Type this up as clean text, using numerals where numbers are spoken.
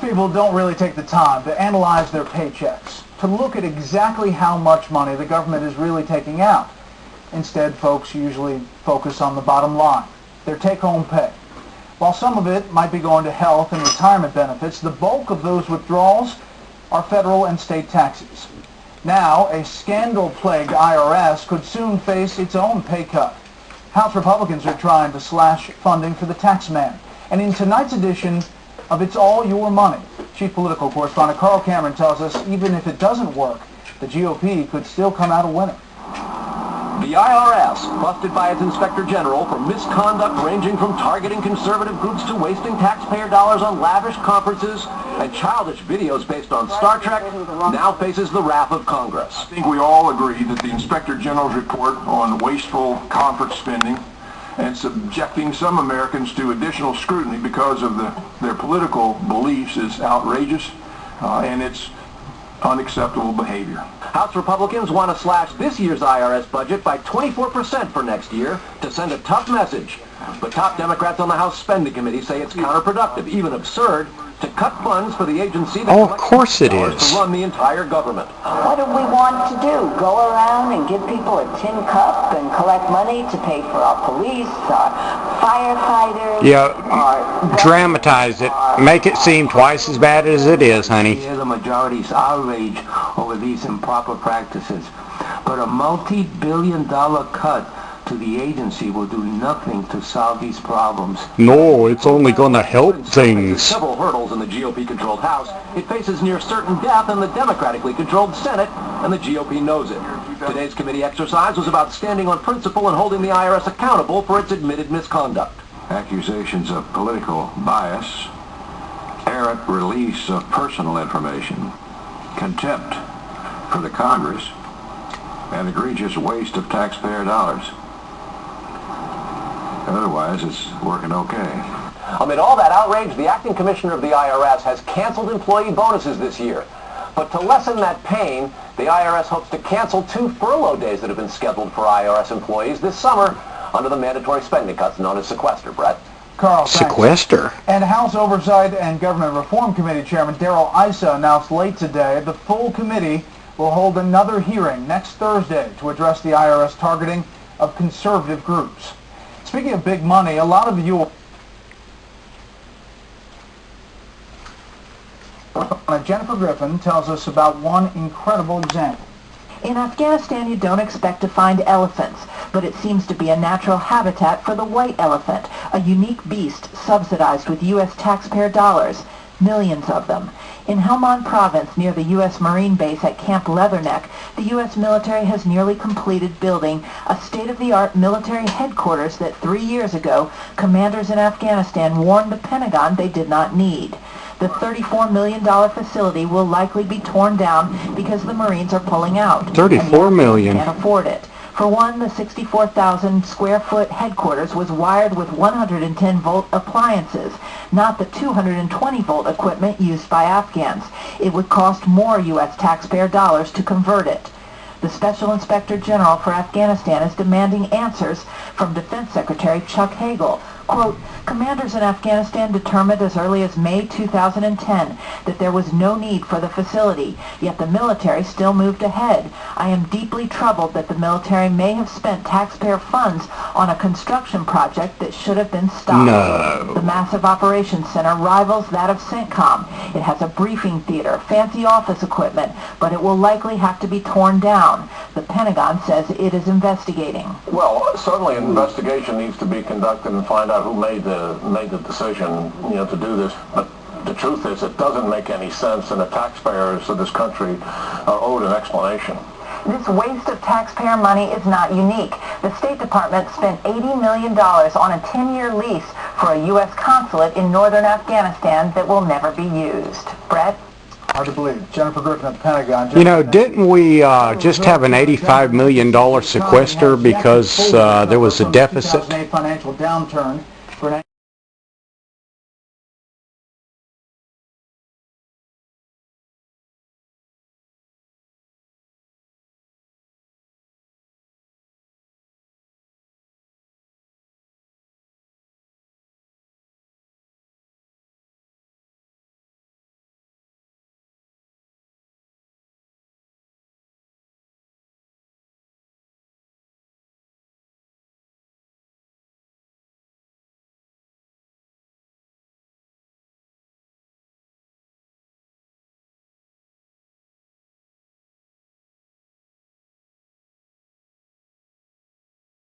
people don't really take the time to analyze their paychecks, to look at exactly how much money the government is really taking out. Instead, folks usually focus on the bottom line, their take-home pay. While some of it might be going to health and retirement benefits, the bulk of those withdrawals are federal and state taxes. Now, a scandal-plagued IRS could soon face its own pay cut. House Republicans are trying to slash funding for the tax man. And in tonight's edition of It's All Your Money, Chief Political Correspondent Carl Cameron tells us even if it doesn't work, the GOP could still come out a winner. The IRS, busted by its Inspector General for misconduct ranging from targeting conservative groups to wasting taxpayer dollars on lavish conferences and childish videos based on Star Trek, now faces the wrath of Congress. I think we all agree that the Inspector General's report on wasteful conference spending and subjecting some Americans to additional scrutiny because of their political beliefs is outrageous, and it's unacceptable behavior. House Republicans want to slash this year's IRS budget by 24% for next year to send a tough message. But top Democrats on the House Spending Committee say it's counterproductive, even absurd, to cut funds for the agency that of course it is. to run the entire government. What do we want to do? Go around and give people a tin cup and collect money to pay for our police, our firefighters? Yeah, dramatize it. Make it seem twice as bad as it is, honey. The majority's outrage over these improper practices. But a multi-billion-dollar cut to the agency will do nothing to solve these problems. No, it's only going to help things. Several hurdles in the GOP-controlled House. It faces near certain death in the Democratically controlled Senate, and the GOP knows it. Today's committee exercise was about standing on principle and holding the IRS accountable for its admitted misconduct. Accusations of political bias, errant release of personal information, contempt for the Congress, and egregious waste of taxpayer dollars. Otherwise, it's working okay. Amid all that outrage, the acting commissioner of the IRS has canceled employee bonuses this year. But to lessen that pain, the IRS hopes to cancel 2 furlough days that have been scheduled for IRS employees this summer under the mandatory spending cuts known as sequester, Brett. Carl, sequester. And House Oversight and Government Reform Committee Chairman Darrell Issa announced late today the full committee will hold another hearing next Thursday to address the IRS targeting of conservative groups. Speaking of big money, a lot of you... Jennifer Griffin tells us about one incredible example. In Afghanistan, you don't expect to find elephants, but it seems to be a natural habitat for the white elephant, a unique beast subsidized with U.S. taxpayer dollars, millions of them. In Helmand Province, near the U.S. Marine base at Camp Leatherneck, the U.S. military has nearly completed building a state-of-the-art military headquarters that 3 years ago, commanders in Afghanistan warned the Pentagon they did not need. The $34 million facility will likely be torn down because the Marines are pulling out. $34 million. Can't afford it. For one, the 64,000 square foot headquarters was wired with 110-volt appliances, not the 220-volt equipment used by Afghans. It would cost more U.S. taxpayer dollars to convert it. The Special Inspector General for Afghanistan is demanding answers from Defense Secretary Chuck Hagel. Quote, commanders in Afghanistan determined as early as May 2010 that there was no need for the facility, yet the military still moved ahead. I am deeply troubled that the military may have spent taxpayer funds on a construction project that should have been stopped. No. The massive operations center rivals that of CENTCOM. It has a briefing theater, fancy office equipment, but it will likely have to be torn down. The Pentagon says it is investigating. Well, certainly an investigation needs to be conducted and find out who made the decision, to do this. But the truth is, it doesn't make any sense, and the taxpayers of this country are owed an explanation. This waste of taxpayer money is not unique. The State Department spent $80 million on a 10-year lease for a U.S. consulate in northern Afghanistan that will never be used. Brett? Hard to believe. Jennifer Griffin at the Pentagon. Didn't we just have an $85 million sequester because there was a deficit? Financial downturn for